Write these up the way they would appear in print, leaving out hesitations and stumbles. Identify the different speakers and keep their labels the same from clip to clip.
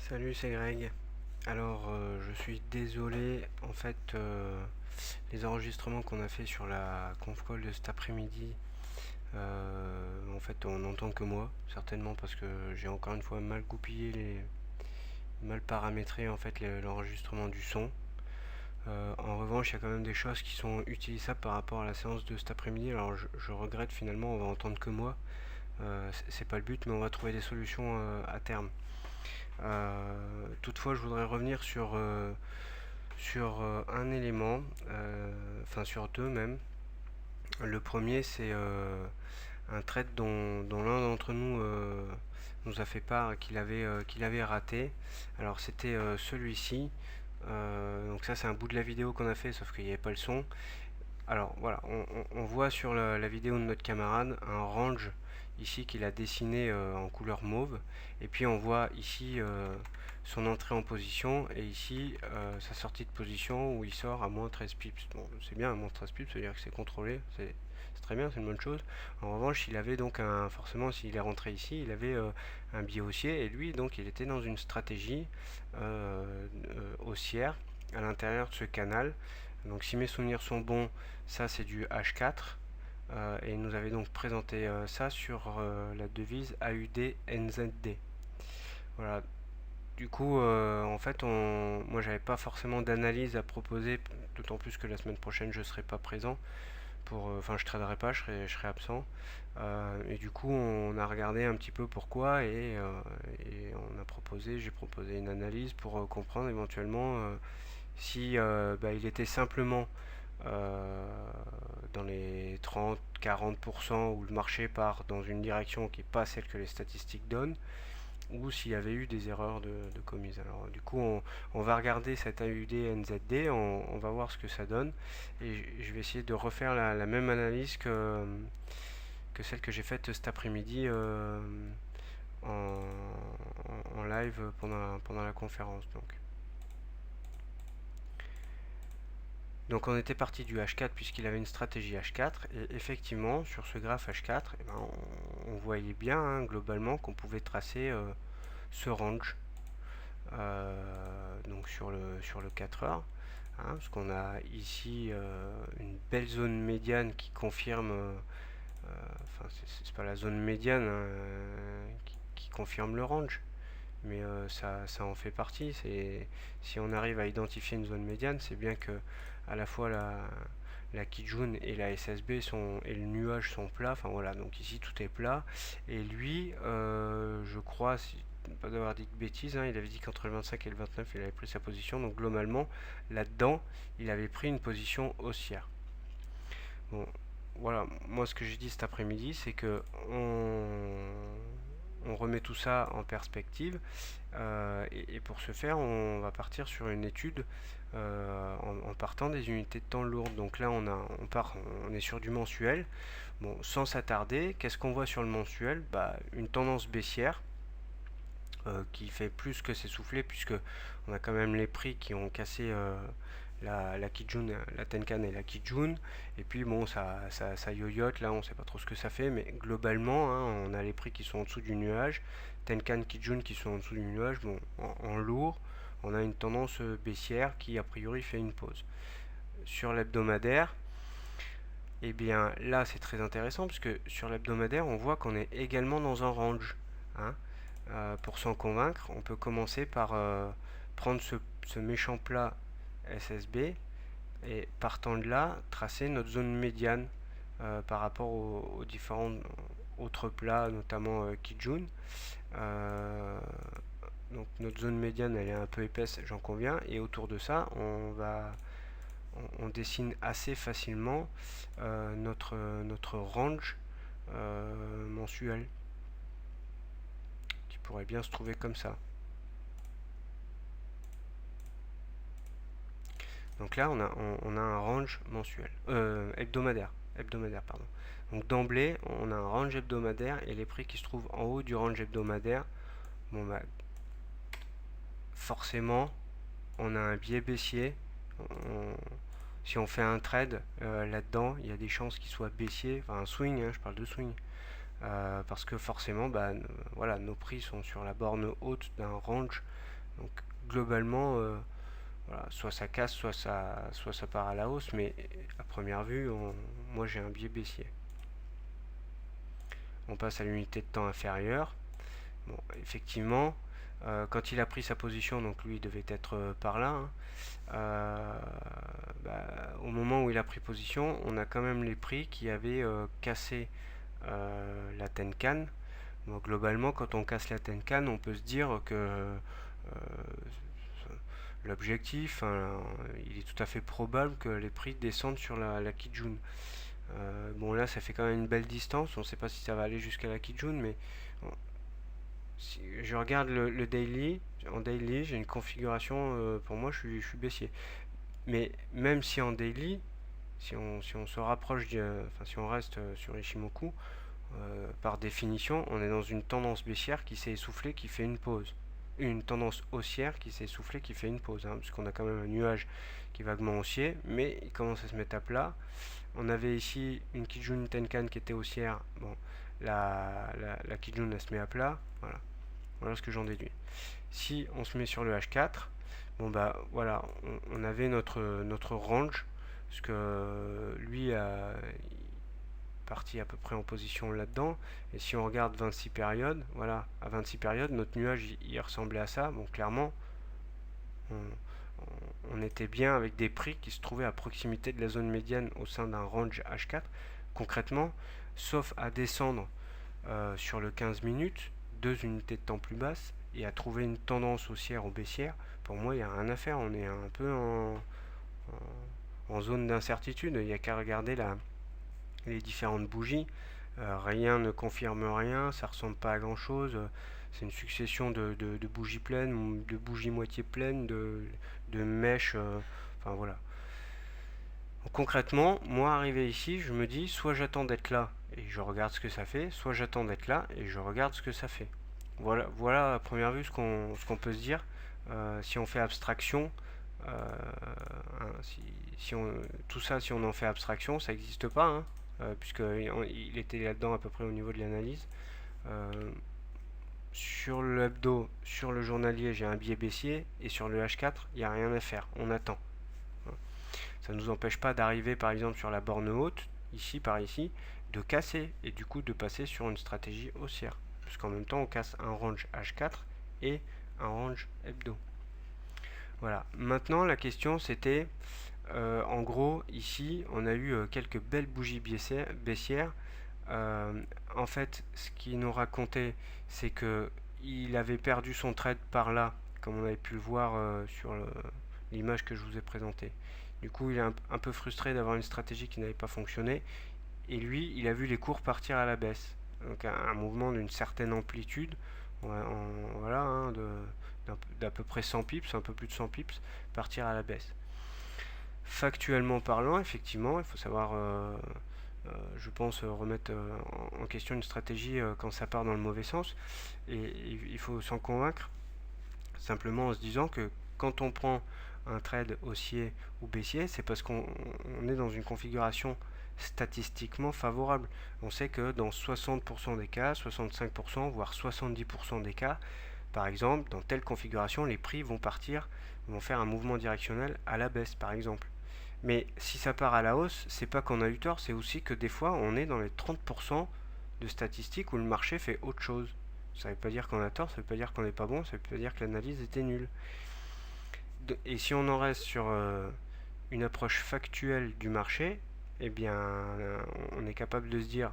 Speaker 1: Salut, c'est Greg. Alors, je suis désolé, en fait, les enregistrements qu'on a fait sur la conf call de cet après-midi, en fait, on n'entend que moi, certainement parce que j'ai encore une fois mal goupillé, mal paramétré en fait l'enregistrement du son. En revanche, il y a quand même des choses qui sont utilisables par rapport à la séance de cet après-midi. Alors, je regrette finalement, on va entendre que moi. C'est pas le but, mais on va trouver des solutions à terme. Toutefois, je voudrais revenir sur un élément, enfin sur deux même. Le premier, c'est un trade dont l'un d'entre nous nous a fait part qu'il avait raté. Alors c'était celui-ci. Donc ça, c'est un bout de la vidéo qu'on a fait, sauf qu'il n'y avait pas le son. Alors voilà, on voit sur la vidéo de notre camarade un range ici qu'il a dessiné en couleur mauve, et puis on voit ici son entrée en position, et ici sa sortie de position où il sort à moins 13 pips. Bon, c'est bien, à moins 13 pips, c'est-à-dire que c'est contrôlé, c'est très bien, c'est une bonne chose. En revanche, il avait donc forcément, s'il est rentré ici, il avait un biais haussier, et lui donc il était dans une stratégie haussière à l'intérieur de ce canal. Donc si mes souvenirs sont bons, ça c'est du H4. Et il nous avait donc présenté ça sur la devise AUD-NZD. Voilà. Du coup, en fait, moi j'avais pas forcément d'analyse à proposer, d'autant plus que la semaine prochaine je serai pas présent. Enfin, je traderai pas, je serai absent. Et du coup, on a regardé un petit peu pourquoi et j'ai proposé une analyse pour comprendre éventuellement si il était simplement euh, dans les 30-40% où le marché part dans une direction qui n'est pas celle que les statistiques donnent, ou s'il y avait eu des erreurs de commises. Alors du coup, on va regarder cet AUD-NZD, on va voir ce que ça donne, et je vais essayer de refaire la même analyse que celle que j'ai faite cet après-midi en, en live pendant la conférence. Donc on était parti du H4 puisqu'il avait une stratégie H4, et effectivement sur ce graphe H4, on voyait bien globalement qu'on pouvait tracer ce range donc sur le 4 heures, parce qu'on a ici une belle zone médiane qui confirme, enfin c'est pas la zone médiane qui confirme le range, mais ça en fait partie. Si on arrive à identifier une zone médiane, c'est bien que à la fois la Kijun et la SSB et le nuage sont plats. Enfin voilà, donc ici tout est plat. Et lui, je crois, pas d'avoir dit de bêtises, il avait dit qu'entre le 25 et le 29, il avait pris sa position. Donc globalement, là-dedans, il avait pris une position haussière. Bon, voilà, moi ce que j'ai dit cet après-midi, c'est que on remet tout ça en perspective, et pour ce faire, on va partir sur une étude en partant des unités de temps lourdes. Donc là, on est sur du mensuel. Bon, sans s'attarder, qu'est-ce qu'on voit sur le mensuel? Une tendance baissière qui fait plus que s'essouffler, puisque on a quand même les prix qui ont cassé la Kijun, la Tenkan et la Kijun, et puis bon, ça yoyote, là on sait pas trop ce que ça fait, mais globalement on a les prix qui sont en dessous du nuage, Tenkan, Kijun qui sont en dessous du nuage. Bon, en lourd on a une tendance baissière qui a priori fait une pause. Sur l'hebdomadaire, et bien là c'est très intéressant, puisque sur l'hebdomadaire on voit qu'on est également dans un range, hein. Pour s'en convaincre, on peut commencer par prendre ce méchant plat SSB, et partant de là, tracer notre zone médiane par rapport aux différents autres plats, notamment Kijun. Euh, donc notre zone médiane, elle est un peu épaisse, j'en conviens, et autour de ça, on dessine assez facilement notre range mensuel, qui pourrait bien se trouver comme ça. Donc là, on a un range mensuel, hebdomadaire, pardon. Donc d'emblée, on a un range hebdomadaire, et les prix qui se trouvent en haut du range hebdomadaire, bon forcément, on a un biais baissier. Si on fait un trade là-dedans, il y a des chances qu'il soit baissier, enfin un swing, je parle de swing, parce que forcément, voilà, nos prix sont sur la borne haute d'un range Donc globalement, voilà, soit ça casse, soit ça part à la hausse, mais à première vue, moi j'ai un biais baissier. On passe à l'unité de temps inférieure. Bon, effectivement, quand il a pris sa position, donc lui il devait être par là, hein, au moment où il a pris position, on a quand même les prix qui avaient cassé la Tenkan. Donc globalement, quand on casse la Tenkan, on peut se dire que l'objectif, hein, il est tout à fait probable que les prix descendent sur la Kijun. Bon là, ça fait quand même une belle distance. On ne sait pas si ça va aller jusqu'à la Kijun, mais si je regarde le daily, en daily, j'ai une configuration, pour moi, je suis baissier. Mais même si en daily, si on se rapproche, enfin si on reste sur Ishimoku, par définition, on est dans une tendance baissière qui s'est essoufflée, qui fait une pause. Une tendance haussière qui s'est essoufflée, qui fait une pause, hein, puisqu'on a quand même un nuage qui est vaguement haussier, mais il commence à se mettre à plat. On avait ici une Kijun Tenkan qui était haussière. Bon, la Kijun elle se met à plat. Voilà. Voilà ce que j'en déduis. Si on se met sur le H4, bon bah voilà, on avait notre range, parce que lui a parti à peu près en position là-dedans. Et si on regarde 26 périodes, voilà, à 26 périodes, notre nuage il ressemblait à ça. Bon, clairement, on, on était bien avec des prix qui se trouvaient à proximité de la zone médiane au sein d'un range H4. Concrètement, sauf à descendre sur le 15 minutes, 2 unités de temps plus basses, et à trouver une tendance haussière ou baissière, pour moi, il n'y a rien à faire. On est un peu en zone d'incertitude. Il n'y a qu'à regarder les différentes bougies. Rien ne confirme rien, ça ressemble pas à grand chose. C'est une succession de bougies pleines, de bougies moitié pleines, de mèches. Enfin voilà. Donc, concrètement, moi arrivé ici, je me dis soit j'attends d'être là et je regarde ce que ça fait, soit j'attends d'être là et je regarde ce que ça fait. Voilà à première vue ce qu'on peut se dire. Si on fait abstraction, hein, tout ça, si on en fait abstraction, ça n'existe pas, hein, puisqu'il était là-dedans à peu près au niveau de l'analyse. Euh, sur le hebdo, sur le journalier, j'ai un biais baissier, et sur le H4, il n'y a rien à faire, on attend. Ça ne nous empêche pas d'arriver par exemple sur la borne haute, ici par ici, de casser, et du coup de passer sur une stratégie haussière. Puisqu'en même temps, on casse un range H4 et un range hebdo. Voilà. Maintenant, la question c'était, en gros, ici, on a eu quelques belles bougies baissières. En fait, ce qu'il nous racontait, c'est que il avait perdu son trade par là, comme on avait pu le voir sur l'image que je vous ai présentée. Du coup, il est un peu frustré d'avoir une stratégie qui n'avait pas fonctionné. Et lui, il a vu les cours partir à la baisse. Donc un mouvement d'une certaine amplitude, voilà, hein, d'à peu près 100 pips, un peu plus de 100 pips, partir à la baisse. Factuellement parlant, effectivement, il faut savoir, je pense, remettre en question une stratégie quand ça part dans le mauvais sens. Et il faut s'en convaincre, simplement en se disant que quand on prend un trade haussier ou baissier, c'est parce qu'on est dans une configuration statistiquement favorable. On sait que dans 60% des cas, 65%, voire 70% des cas, par exemple, dans telle configuration, les prix vont faire un mouvement directionnel à la baisse, par exemple. Mais si ça part à la hausse, c'est pas qu'on a eu tort, c'est aussi que des fois, on est dans les 30% de statistiques où le marché fait autre chose. Ça veut pas dire qu'on a tort, ça veut pas dire qu'on n'est pas bon, ça veut pas dire que l'analyse était nulle. Et si on en reste sur une approche factuelle du marché, eh bien, on est capable de se dire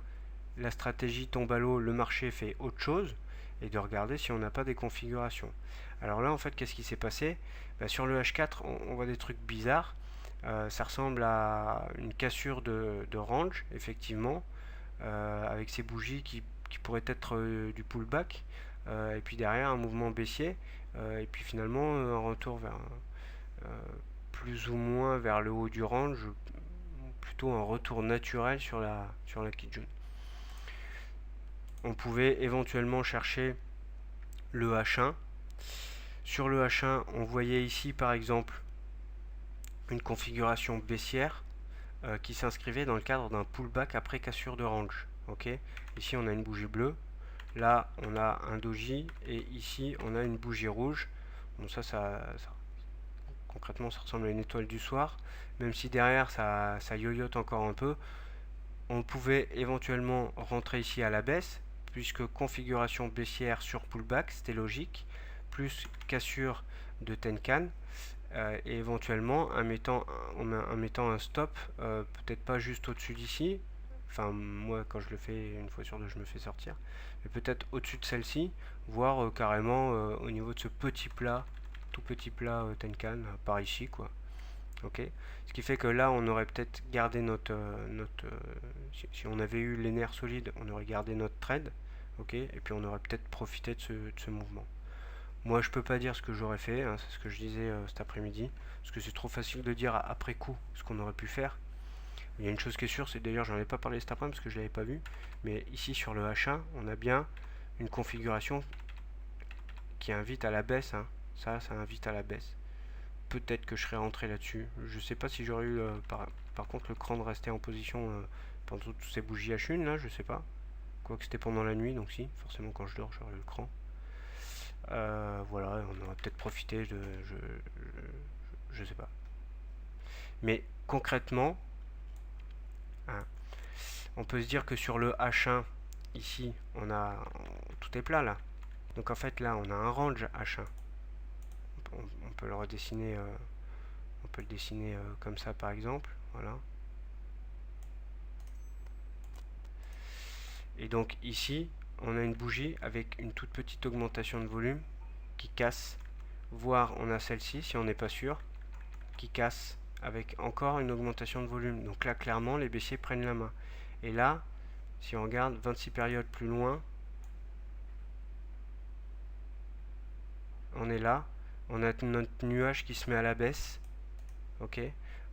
Speaker 1: la stratégie tombe à l'eau, le marché fait autre chose, et de regarder si on n'a pas des configurations. Alors là, en fait, qu'est-ce qui s'est passé? Sur le H4, on voit des trucs bizarres. Ça ressemble à une cassure de range, effectivement, avec ces bougies qui pourraient être du pullback, et puis derrière un mouvement baissier, et puis finalement un retour vers plus ou moins vers le haut du range, plutôt un retour naturel sur la Kijun. On pouvait éventuellement chercher le H1. Sur le H1, on voyait ici par exemple une configuration baissière qui s'inscrivait dans le cadre d'un pullback après cassure de range. Okay, ici on a une bougie bleue, là on a un doji et ici on a une bougie rouge. Bon, concrètement, ça ressemble à une étoile du soir. Même si derrière, ça yoyote encore un peu. On pouvait éventuellement rentrer ici à la baisse, puisque configuration baissière sur pullback, c'était logique, plus cassure de Tenkan, et éventuellement en mettant un stop, peut-être pas juste au-dessus d'ici, enfin moi quand je le fais une fois sur deux je me fais sortir, mais peut-être au-dessus de celle-ci, voire carrément au niveau de ce petit plat, tout petit plat Tenkan, par ici quoi. Ok, ce qui fait que là on aurait peut-être gardé si on avait eu les nerfs solides, on aurait gardé notre trade, ok, et puis on aurait peut-être profité de ce mouvement. Moi je peux pas dire ce que j'aurais fait, hein, c'est ce que je disais cet après-midi, parce que c'est trop facile de dire après coup ce qu'on aurait pu faire. Il y a une chose qui est sûre, c'est d'ailleurs j'en ai pas parlé cet après-midi parce que je l'avais pas vu, mais ici sur le H1 on a bien une configuration qui invite à la baisse, hein. Ça invite à la baisse. Peut-être que je serais rentré là-dessus. Je sais pas si j'aurais eu par contre le cran de rester en position pendant toutes ces bougies H1 là, je sais pas. Quoique c'était pendant la nuit, donc si, forcément quand je dors j'aurais eu le cran. Voilà, on aurait peut-être profité de. Je sais pas. Mais concrètement, hein, on peut se dire que sur le H1, ici, tout est plat là. Donc en fait là, on a un range H1. On peut le redessiner. On peut le dessiner comme ça par exemple. Voilà. Et donc ici, on a une bougie avec une toute petite augmentation de volume qui casse. Voire on a celle-ci, si on n'est pas sûr, qui casse avec encore une augmentation de volume. Donc là, clairement, les baissiers prennent la main. Et là, si on regarde 26 périodes plus loin, on est là. On a notre nuage qui se met à la baisse. Ok.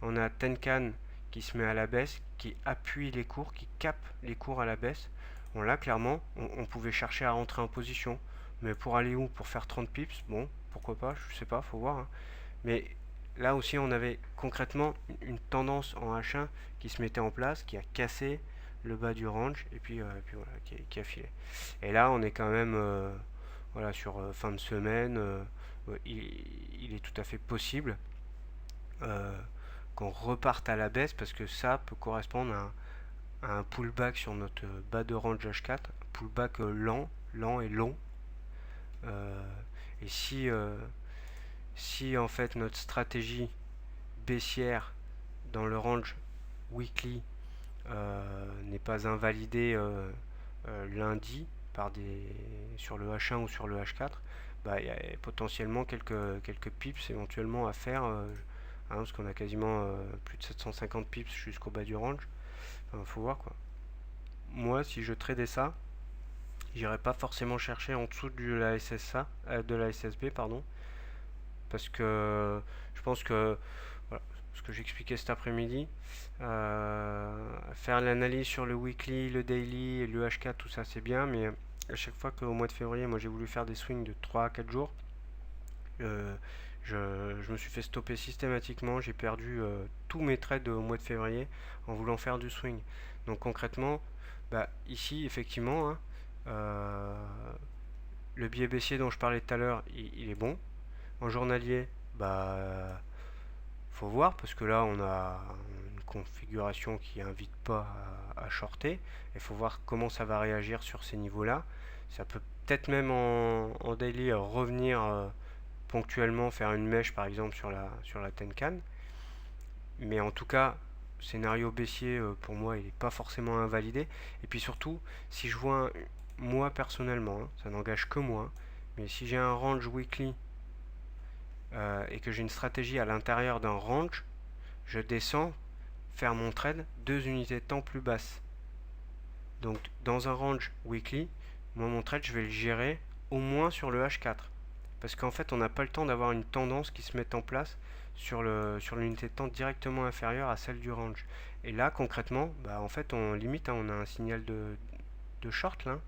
Speaker 1: On a Tenkan qui se met à la baisse, qui appuie les cours, qui capte les cours à la baisse. Bon là, clairement, on pouvait chercher à rentrer en position. Mais pour aller où? Pour faire 30 pips? Bon, pourquoi pas, je sais pas, faut voir. Hein. Mais là aussi, on avait concrètement une tendance en H1 qui se mettait en place, qui a cassé le bas du range, et puis voilà, qui a filé. Et là, on est quand même voilà, sur fin de semaine. Il est tout à fait possible euh, qu'on reparte à la baisse, parce que ça peut correspondre à un pullback sur notre bas de range H4, pullback lent et long. Euh, et si en fait notre stratégie baissière dans le range weekly n'est pas invalidée lundi sur le H1 ou sur le H4, bah, il y a potentiellement quelques pips éventuellement à faire, hein, parce qu'on a quasiment plus de 750 pips jusqu'au bas du range. Enfin, faut voir quoi. Moi, si je tradais ça, j'irais pas forcément chercher en dessous de la SSB, pardon, parce que je pense que voilà, ce que j'expliquais cet après-midi, faire l'analyse sur le weekly, le daily et le H4, tout ça c'est bien, mais à chaque fois qu'au mois de février, moi j'ai voulu faire des swings de 3 à 4 jours, euh, je me suis fait stopper systématiquement, j'ai perdu tous mes trades au mois de février en voulant faire du swing. Donc concrètement, bah, ici effectivement, hein, le biais baissier dont je parlais tout à l'heure, il est bon. En journalier, bah faut voir parce que là on a une configuration qui invite pas à shorter. Il faut voir comment ça va réagir sur ces niveaux-là. Ça peut peut-être même en daily revenir ponctuellement faire une mèche par exemple sur la Tenkan. Mais en tout cas, scénario baissier pour moi il n'est pas forcément invalidé. Et puis surtout, si je vois moi personnellement, hein, ça n'engage que moi, mais si j'ai un range weekly et que j'ai une stratégie à l'intérieur d'un range, je descends faire mon trade 2 unités de temps plus basses. Donc dans un range weekly, moi mon trade je vais le gérer au moins sur le H4. Parce qu'en fait on n'a pas le temps d'avoir une tendance qui se mette en place sur l'unité de temps directement inférieure à celle du range. Et là concrètement, bah, en fait on limite, hein, on a un signal de short là.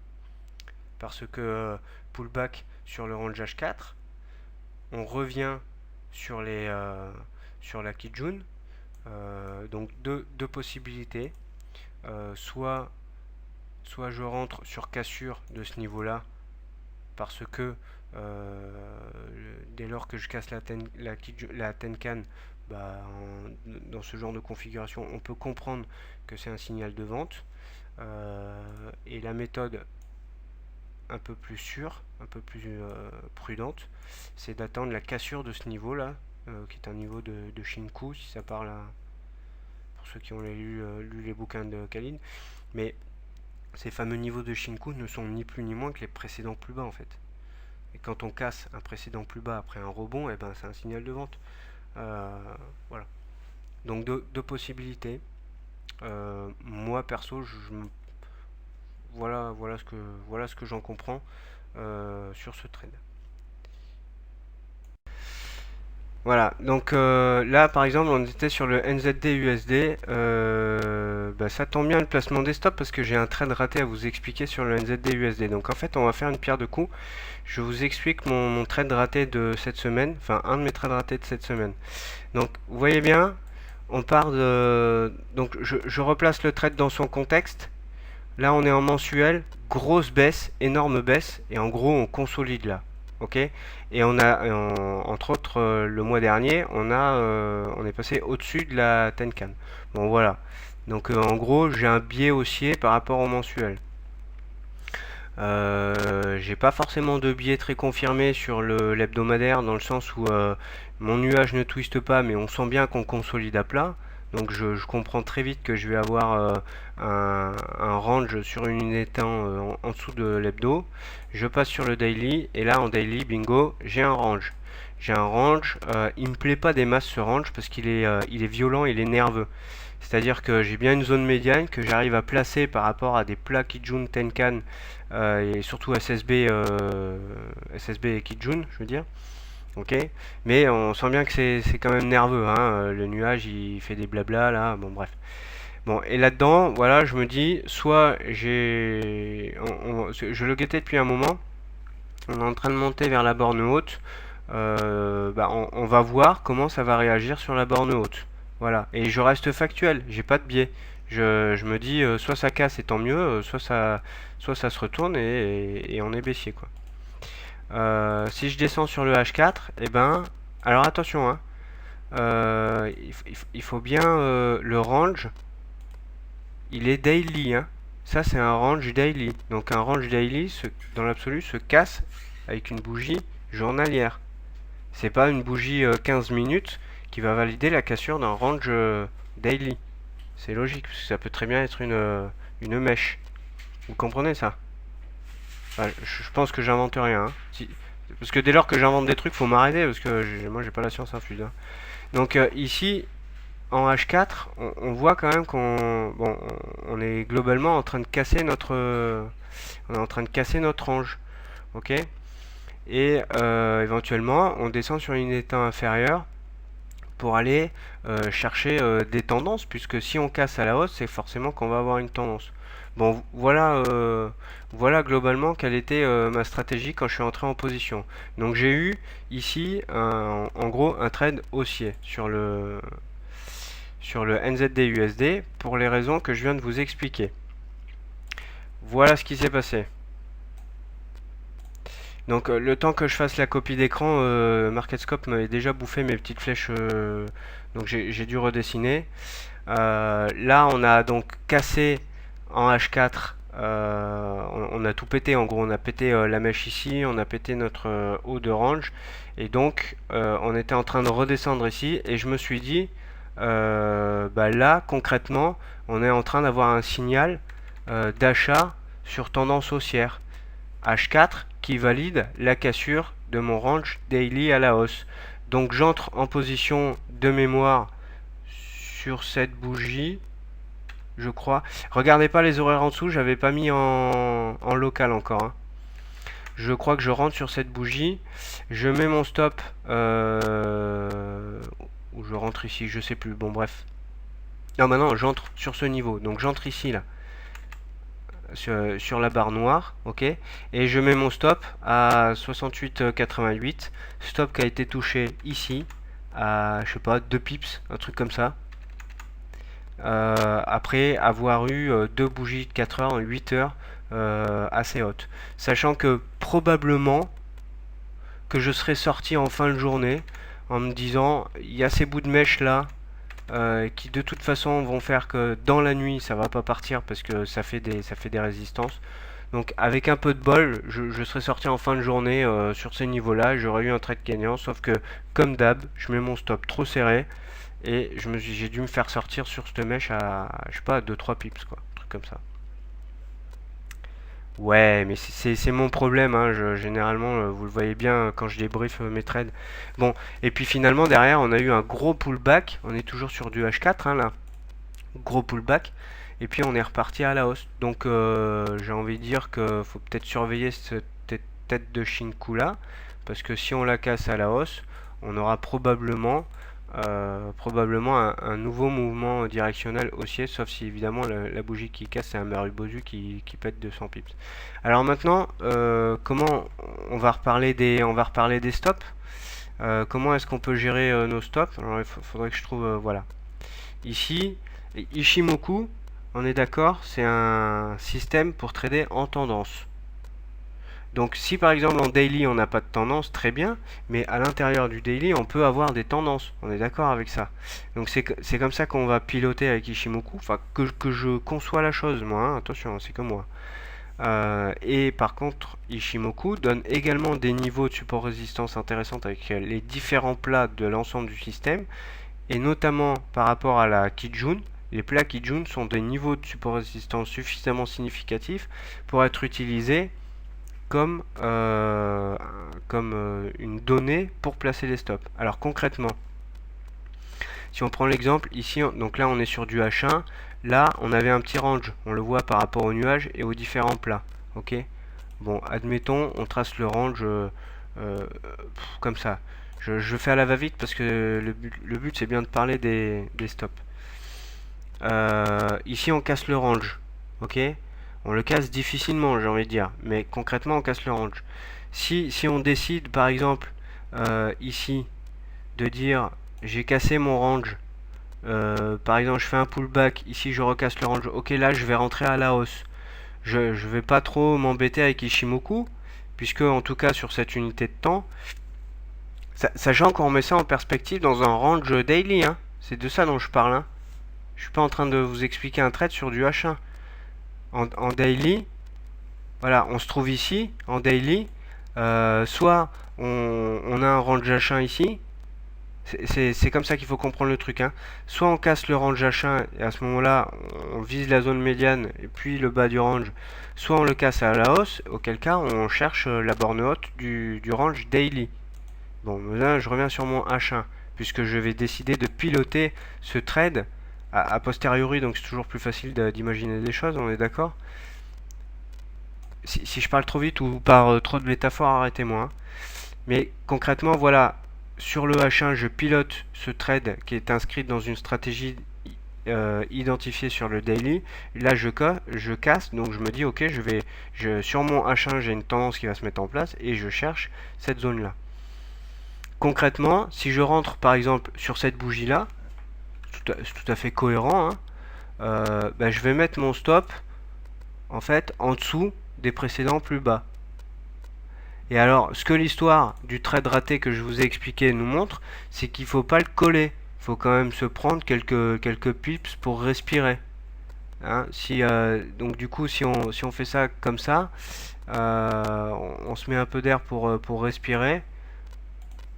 Speaker 1: Parce que pullback sur le range H4, on revient sur la Kijun. Donc deux possibilités. Soit je rentre sur cassure de ce niveau-là, parce que dès lors que je casse la Tenkan, bah, dans ce genre de configuration, on peut comprendre que c'est un signal de vente. Et la méthode un peu plus sûre, un peu plus prudente, c'est d'attendre la cassure de ce niveau-là, qui est un niveau de Shinku, si ça parle pour ceux qui ont lu les bouquins de Kalin. Mais ces fameux niveaux de Shinku ne sont ni plus ni moins que les précédents plus bas en fait. Et quand on casse un précédent plus bas après un rebond, et ben c'est un signal de vente. Voilà. Donc deux possibilités. Moi perso, voilà ce que j'en comprends sur ce trade. Voilà, donc là par exemple on était sur le NZD USD, bah, ça tombe bien le placement des stops parce que j'ai un trade raté à vous expliquer sur le NZD USD. Donc en fait on va faire une pierre de coups, je vous explique mon trade raté de cette semaine, enfin un de mes trades ratés de cette semaine. Donc vous voyez bien, on part de... Donc je replace le trade dans son contexte. Là on est en mensuel, grosse baisse, énorme baisse, et en gros on consolide là. Ok, et on a entre autres le mois dernier on est passé au-dessus de la Tenkan. Bon voilà, donc en gros j'ai un biais haussier par rapport au mensuel. J'ai pas forcément de biais très confirmé sur l'hebdomadaire dans le sens où mon nuage ne twiste pas, mais on sent bien qu'on consolide à plat. Donc je comprends très vite que je vais avoir un range sur une unité en dessous de l'hebdo. Je passe sur le daily et là en daily, bingo, j'ai un range. J'ai un range, il me plaît pas des masses ce range parce qu'il est violent, il est nerveux. C'est-à-dire que j'ai bien une zone médiane que j'arrive à placer par rapport à des plats Kijun Tenkan et surtout SSB et Kijun, je veux dire. Ok, mais on sent bien que c'est quand même nerveux, hein. Le nuage il fait des blabla là, bon bref. Bon, et là-dedans, voilà, je me dis, soit je le guettais depuis un moment, on est en train de monter vers la borne haute, bah, on va voir comment ça va réagir sur la borne haute. Voilà, et je reste factuel, j'ai pas de biais. Je me dis, soit ça casse et tant mieux, soit ça se retourne et on est baissier quoi. Si je descends sur le H4, et ben, alors attention, hein, il faut bien le range, il est daily, hein. Ça c'est un range daily. Donc un range daily, dans l'absolu, se casse avec une bougie journalière. C'est pas une bougie 15 minutes qui va valider la cassure d'un range daily. C'est logique, parce que ça peut très bien être une mèche. Vous comprenez ça? Enfin, je pense que j'invente rien. Hein. Parce que dès lors que j'invente des trucs, faut m'arrêter, parce que moi j'ai pas la science infuse. Hein. Donc ici, en H4, on voit quand même on est globalement en train de casser on est en train de casser notre range. Ok? Et éventuellement, on descend sur une unité inférieure pour aller chercher des tendances, puisque si on casse à la hausse, c'est forcément qu'on va avoir une tendance. Bon, voilà globalement quelle était ma stratégie quand je suis entré en position. Donc j'ai eu ici en gros un trade haussier sur le NZD USD pour les raisons que je viens de vous expliquer. Voilà ce qui s'est passé. Donc le temps que je fasse la copie d'écran, MarketScope m'avait déjà bouffé mes petites flèches, donc j'ai dû redessiner. Là on a donc cassé en H4, on a tout pété en gros, on a pété la mèche ici, on a pété notre haut de range, et donc on était en train de redescendre ici, et je me suis dit, bah là concrètement on est en train d'avoir un signal d'achat sur tendance haussière. H4 qui valide la cassure de mon range daily à la hausse. Donc j'entre en position de mémoire sur cette bougie, je crois. Regardez pas les horaires en dessous, j'avais pas mis en local encore. Hein. Je crois que je rentre sur cette bougie, je mets mon stop, ou je rentre ici, je sais plus, bon bref. Non, maintenant j'entre sur ce niveau, donc j'entre ici là. Sur la barre noire, ok, et je mets mon stop à 68,88, stop qui a été touché ici à, je sais pas, 2 pips, un truc comme ça, après avoir eu deux bougies de 4 heures en 8 heures assez haute. Sachant que probablement que je serai sorti en fin de journée en me disant il y a ces bouts de mèche là qui de toute façon vont faire que dans la nuit ça va pas partir parce que ça fait des résistances. Donc avec un peu de bol, je serais sorti en fin de journée sur ces niveaux-là, j'aurais eu un trade gagnant, sauf que comme d'hab, je mets mon stop trop serré et j'ai dû me faire sortir sur cette mèche à je sais pas 2-3 pips quoi, un truc comme ça. Ouais, mais c'est mon problème, hein. Généralement, vous le voyez bien quand je débrief mes trades. Bon, et puis finalement derrière on a eu un gros pullback, on est toujours sur du H4 hein, là, gros pullback, et puis on est reparti à la hausse. Donc j'ai envie de dire que faut peut-être surveiller cette tête de Shinku là, parce que si on la casse à la hausse, on aura probablement un nouveau mouvement directionnel haussier, sauf si évidemment la bougie qui casse c'est un Marubozu qui pète 200 pips. Alors maintenant, comment on va reparler des stops. Comment est-ce qu'on peut gérer nos stops? Alors il faudrait que je trouve voilà. Ici, Ishimoku, on est d'accord, c'est un système pour trader en tendance. Donc si par exemple en daily on n'a pas de tendance, très bien, mais à l'intérieur du daily on peut avoir des tendances, on est d'accord avec ça. Donc c'est comme ça qu'on va piloter avec Ishimoku, enfin que je conçois la chose moi, hein, attention, c'est que moi. Et par contre Ishimoku donne également des niveaux de support résistance intéressants avec les différents plats de l'ensemble du système, et notamment par rapport à la Kijun. Les plats Kijun sont des niveaux de support résistance suffisamment significatifs pour être utilisés comme, une donnée pour placer les stops. Alors concrètement, si on prend l'exemple ici, donc là on est sur du H1, là on avait un petit range, on le voit par rapport au nuage et aux différents plats. Ok. Bon, admettons, on trace le range comme ça. Je fais à la va-vite parce que le but c'est bien de parler des stops. Ici on casse le range. Ok. On le casse difficilement, j'ai envie de dire, mais concrètement on casse le range. Si on décide par exemple ici de dire j'ai cassé mon range, par exemple je fais un pullback, ici je recasse le range, ok là je vais rentrer à la hausse. Je vais pas trop m'embêter avec Ishimoku, puisque en tout cas sur cette unité de temps, sachant qu'on met ça en perspective dans un range daily, hein, c'est de ça dont je parle. Hein. Je suis pas en train de vous expliquer un trade sur du H1. En daily, voilà, on se trouve ici, en daily, soit on a un range H1 ici, c'est comme ça qu'il faut comprendre le truc, hein. Soit on casse le range H1 et à ce moment-là on vise la zone médiane et puis le bas du range, soit on le casse à la hausse, auquel cas on cherche la borne haute du range daily. Bon, là je reviens sur mon H1, puisque je vais décider de piloter ce trade a posteriori, donc c'est toujours plus facile d'imaginer des choses, on est d'accord? Si je parle trop vite ou par trop de métaphores, arrêtez-moi. Hein. Mais concrètement, voilà, sur le H1, je pilote ce trade qui est inscrit dans une stratégie identifiée sur le daily. Là, je casse, donc je me dis, ok, sur mon H1, j'ai une tendance qui va se mettre en place et je cherche cette zone-là. Concrètement, si je rentre par exemple sur cette bougie-là, c'est tout à fait cohérent, hein, je vais mettre mon stop en fait en dessous des précédents plus bas. Et alors, ce que l'histoire du trade raté que je vous ai expliqué nous montre, c'est qu'il ne faut pas le coller. Il faut quand même se prendre quelques pips pour respirer. Hein, donc du coup, si on fait ça comme ça, on se met un peu d'air pour respirer.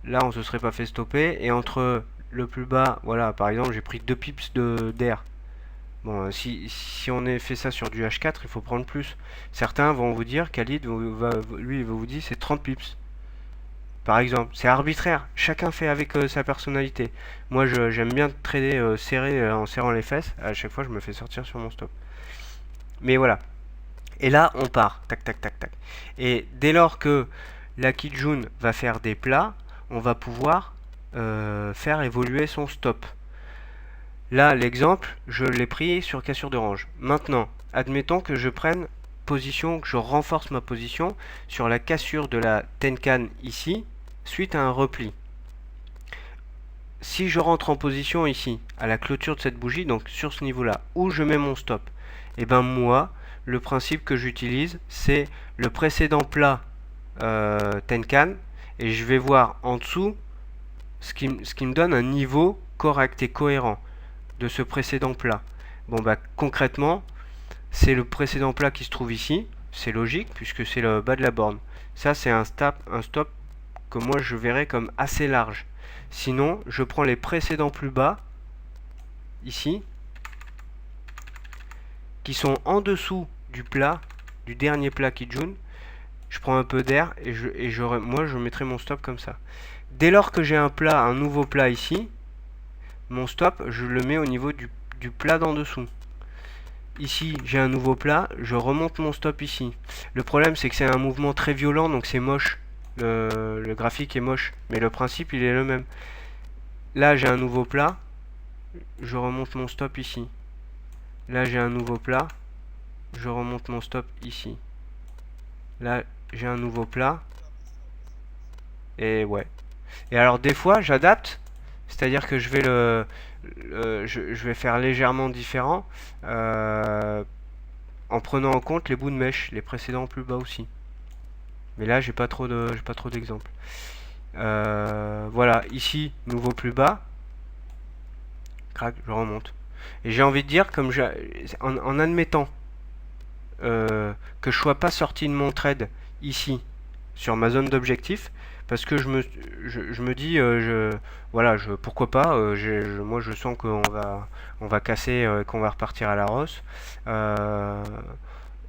Speaker 1: Là, on se serait pas fait stopper. Et entre le plus bas, voilà, par exemple, j'ai pris 2 pips d'air. Bon, si on a fait ça sur du H4, il faut prendre plus. Certains vont vous dire, Khalid, lui, il va vous dire c'est 30 pips. Par exemple, c'est arbitraire. Chacun fait avec sa personnalité. Moi, j'aime bien trader serré en serrant les fesses. À chaque fois, je me fais sortir sur mon stop. Mais voilà. Et là, on part. Tac, tac, tac, tac. Et dès lors que la Kijun va faire des plats, on va pouvoir faire évoluer son stop. Là, l'exemple, je l'ai pris sur cassure de range. Maintenant, admettons que je prenne position, que je renforce ma position sur la cassure de la Tenkan ici, suite à un repli. Si je rentre en position ici, à la clôture de cette bougie, donc sur ce niveau-là, où je mets mon stop, et ben moi, le principe que j'utilise, c'est le précédent plat Tenkan, et je vais voir en dessous ce qui me donne un niveau correct et cohérent de ce précédent plat. Bon bah concrètement, c'est le précédent plat qui se trouve ici, c'est logique puisque c'est le bas de la borne. Ça c'est un stop que moi je verrais comme assez large. Sinon, je prends les précédents plus bas, ici, qui sont en dessous du plat, du dernier plat Kijun. Je prends un peu d'air et moi je mettrai mon stop comme ça. Dès lors que j'ai un nouveau plat ici, mon stop, je le mets au niveau du plat d'en dessous. Ici, j'ai un nouveau plat, je remonte mon stop ici. Le problème, c'est que c'est un mouvement très violent, donc c'est moche. Le graphique est moche, mais le principe, il est le même. Là, j'ai un nouveau plat, je remonte mon stop ici. Là, j'ai un nouveau plat, je remonte mon stop ici. Là, j'ai un nouveau plat. Et ouais. Et alors, des fois, j'adapte. C'est-à-dire que je vais faire légèrement différent en prenant en compte les bouts de mèche, les précédents plus bas aussi. Mais là, j'ai pas trop d'exemples. Voilà, ici, nouveau plus bas. Crac, je remonte. Et j'ai envie de dire, en admettant que je sois pas sorti de mon trade ici, sur ma zone d'objectif, parce que je me dis, voilà, pourquoi pas, moi je sens on va casser, qu'on va repartir à la rosse.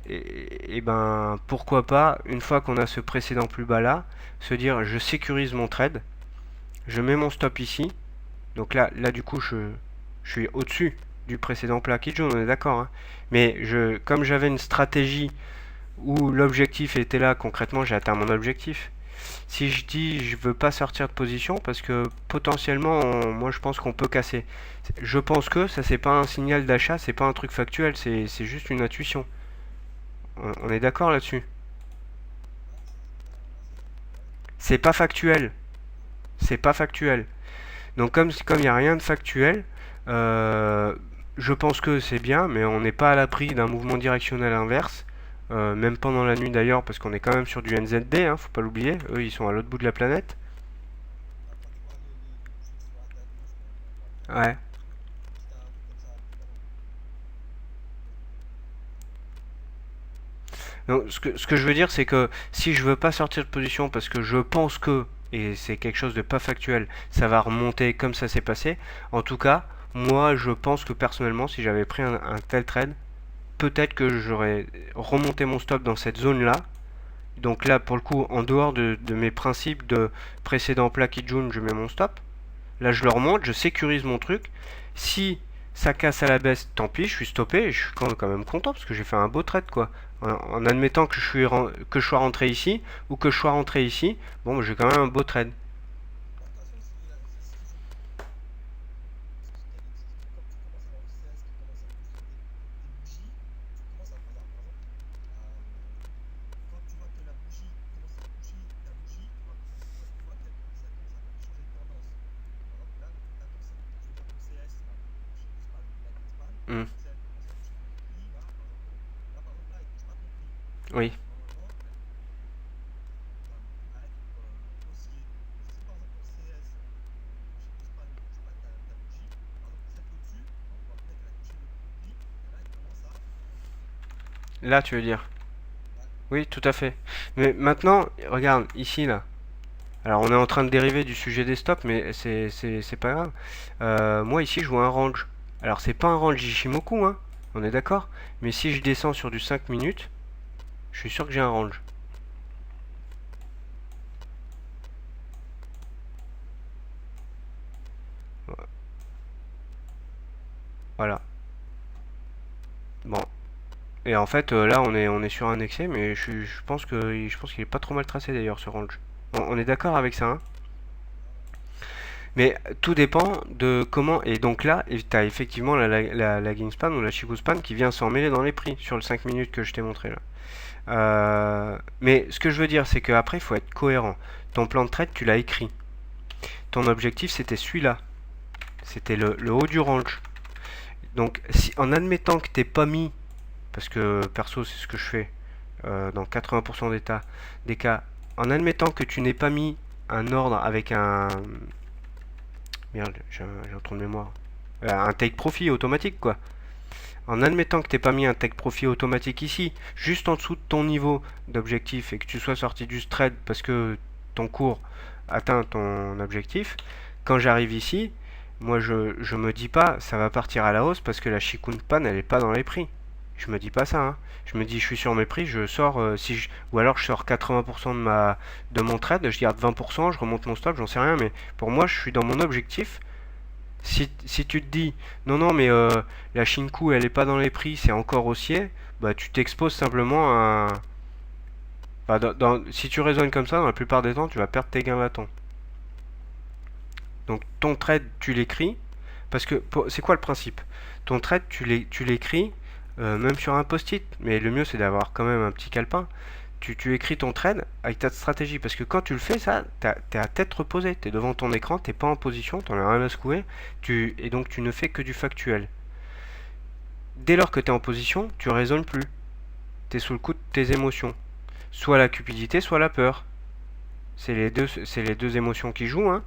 Speaker 1: Et ben pourquoi pas, une fois qu'on a ce précédent plus bas là, se dire je sécurise mon trade, je mets mon stop ici, donc là du coup je suis au-dessus du précédent plat Kijun, on est d'accord, hein. Mais comme j'avais une stratégie où l'objectif était là, concrètement j'ai atteint mon objectif. Si je dis je veux pas sortir de position parce que potentiellement moi je pense qu'on peut casser. Je pense que ça c'est pas un signal d'achat, c'est pas un truc factuel, c'est juste une intuition. On est d'accord là-dessus? C'est pas factuel. C'est pas factuel. Donc comme il n'y a rien de factuel, je pense que c'est bien, mais on n'est pas à l'abri d'un mouvement directionnel inverse. Même pendant la nuit d'ailleurs, parce qu'on est quand même sur du NZD, hein, faut pas l'oublier. Eux, ils sont à l'autre bout de la planète. Ouais. Donc, ce que je veux dire, c'est que si je veux pas sortir de position parce que je pense que, et c'est quelque chose de pas factuel, ça va remonter comme ça s'est passé, en tout cas, moi je pense que personnellement, si j'avais pris un tel trade, peut-être que j'aurais remonté mon stop dans cette zone-là. Donc là, pour le coup, en dehors de mes principes de précédent plat Kijun, je mets mon stop. Là, je le remonte, je sécurise mon truc. Si ça casse à la baisse, tant pis, je suis stoppé. Je suis quand même content parce que j'ai fait un beau trade, quoi. En admettant que que je sois rentré ici ou que je sois rentré ici, bon, j'ai quand même un beau trade. Hmm. Oui. Là, tu veux dire? Oui, tout à fait. Mais maintenant, regarde, ici, là. Alors, on est en train de dériver du sujet des stops, mais c'est pas grave. Moi, ici, je vois un range. Alors, c'est pas un range Ishimoku, hein. On est d'accord? Mais si je descends sur du 5 minutes, je suis sûr que j'ai un range. Voilà. Bon. Et en fait, là, on est sur un excès, mais je pense qu'il est pas trop mal tracé d'ailleurs, ce range. On est d'accord avec ça, hein? Mais tout dépend de comment. Et donc là, tu as effectivement la lagging span ou la Chikou span qui vient s'en mêler dans les prix sur le 5 minutes que je t'ai montré là. Mais ce que je veux dire, c'est qu'après, il faut être cohérent. Ton plan de trade, tu l'as écrit. Ton objectif, c'était celui-là. C'était le haut du range. Donc, en admettant que tu n'aies pas mis parce que perso c'est ce que je fais dans 80% des cas, en admettant que tu n'aies pas mis un ordre avec un... Merde, j'ai un trou de mémoire. Un take profit automatique quoi. En admettant que tu n'aies pas mis un take profit automatique ici, juste en dessous de ton niveau d'objectif et que tu sois sorti du trade parce que ton cours atteint ton objectif, quand j'arrive ici, moi je me dis pas ça va partir à la hausse parce que la Shikun Pan elle est pas dans les prix. Je me dis pas ça, hein. Je me dis je suis sur mes prix, je sors ou alors je sors 80% de mon trade, je garde 20%, je remonte mon stop, j'en sais rien, mais pour moi je suis dans mon objectif. Si tu te dis non non mais la Shinku elle est pas dans les prix, c'est encore haussier, bah tu t'exposes simplement à... Enfin, si tu raisonnes comme ça, dans la plupart des temps, tu vas perdre tes gains latents. Donc ton trade, tu l'écris, parce que c'est quoi le principe? Ton trade, tu l'écris même sur un post-it, mais le mieux c'est d'avoir quand même un petit calepin. Tu écris ton trade avec ta stratégie, parce que quand tu le fais, ça, t'es à tête reposée, t'es devant ton écran, t'es pas en position, t'en as rien à secouer, et donc tu ne fais que du factuel. Dès lors que t'es en position, tu raisonnes plus, t'es sous le coup de tes émotions, soit la cupidité, soit la peur. C'est les deux émotions qui jouent, hein.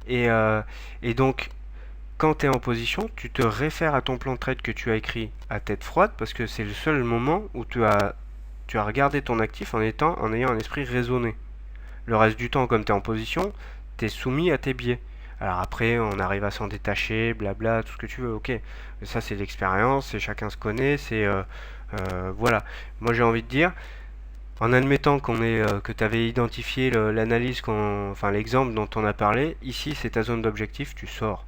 Speaker 1: Et donc, quand tu es en position, tu te réfères à ton plan de trade que tu as écrit à tête froide parce que c'est le seul moment où tu as regardé ton actif en ayant un esprit raisonné. Le reste du temps, comme tu es en position, tu es soumis à tes biais. Alors après, on arrive à s'en détacher, blabla, tout ce que tu veux, ok. Ça, c'est l'expérience, et chacun se connaît, voilà. Moi, j'ai envie de dire, en admettant que tu avais identifié l'analyse, enfin l'exemple dont on a parlé, ici c'est ta zone d'objectif, tu sors.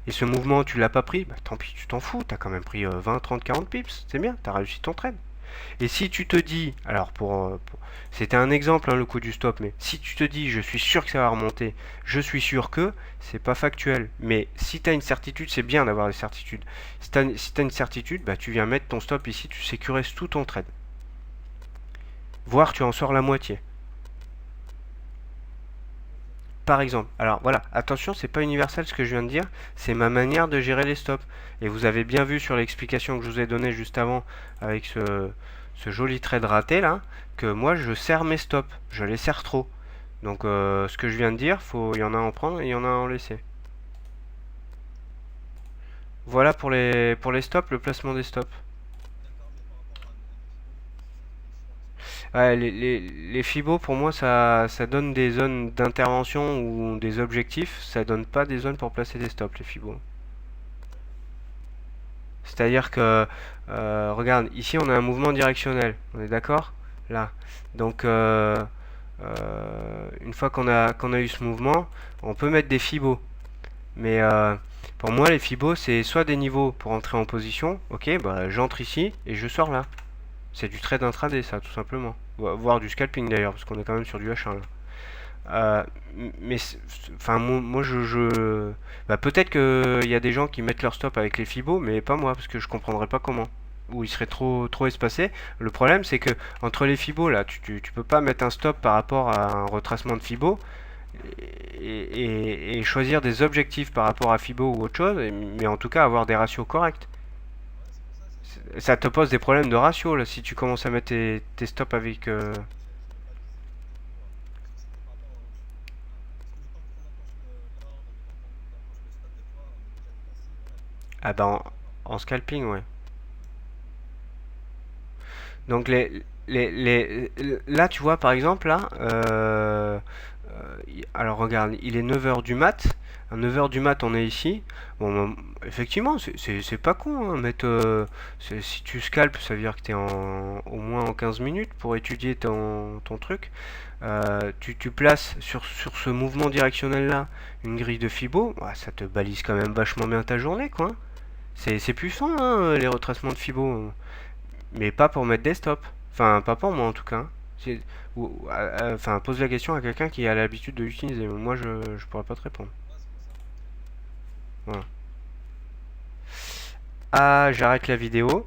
Speaker 1: Et ce mouvement, tu l'as pas pris, bah tant pis, tu t'en fous, tu as quand même pris 20, 30, 40 pips, c'est bien, tu as réussi ton trade. Et si tu te dis, alors c'était un exemple le coup du stop, mais si tu te dis je suis sûr que ça va remonter, je suis sûr que, c'est pas factuel. Mais si tu as une certitude, c'est bien d'avoir des certitudes. Si tu as une certitude, bah tu viens mettre ton stop ici, tu sécurises tout ton trade. Voire tu en sors la moitié. Par exemple. Alors voilà, attention, c'est pas universel ce que je viens de dire, c'est ma manière de gérer les stops. Et vous avez bien vu sur l'explication que je vous ai donnée juste avant avec ce joli trade raté là, que moi je serre mes stops, je les serre trop. Donc ce que je viens de dire, il y en a à en prendre et il y en a à en laisser. Voilà pour les stops, le placement des stops. Ouais, les FIBO, pour moi, ça donne des zones d'intervention ou des objectifs. Ça donne pas des zones pour placer des stops, les FIBO. C'est-à-dire que, regarde, ici on a un mouvement directionnel. On est d'accord? Là. Donc, une fois qu'on a eu ce mouvement, on peut mettre des FIBO. Mais pour moi, les FIBO, c'est soit des niveaux pour entrer en position. Ok, bah j'entre ici et je sors là. C'est du trade intraday, ça, tout simplement. Voire du scalping d'ailleurs, parce qu'on est quand même sur du H1 là. Euh, mais enfin moi bah, peut-être qu'il y a des gens qui mettent leur stop avec les fibos, mais pas moi parce que je comprendrais pas comment. Ou il serait trop espacé. Le problème c'est que entre les fibos là, tu peux pas mettre un stop par rapport à un retracement de fibos et choisir des objectifs par rapport à fibo ou autre chose, mais en tout cas avoir des ratios corrects. Ça te pose des problèmes de ratio là si tu commences à mettre tes stops avec ah bah en scalping, ouais. Donc là, tu vois, par exemple, là, alors regarde, il est 9h du mat. À 9h du mat, on est ici. Bon, effectivement, c'est pas con, hein, si tu scalpes, ça veut dire que tu es au moins en 15 minutes pour étudier ton truc. Tu places sur ce mouvement directionnel là une grille de Fibo, ouais, ça te balise quand même vachement bien ta journée, quoi. C'est puissant, hein, les retracements de Fibo. Mais pas pour mettre des stops. Enfin, pas pour moi en tout cas, hein. Enfin, pose la question à quelqu'un qui a l'habitude de l'utiliser. Moi, je pourrais pas te répondre. Voilà. Ah, j'arrête la vidéo.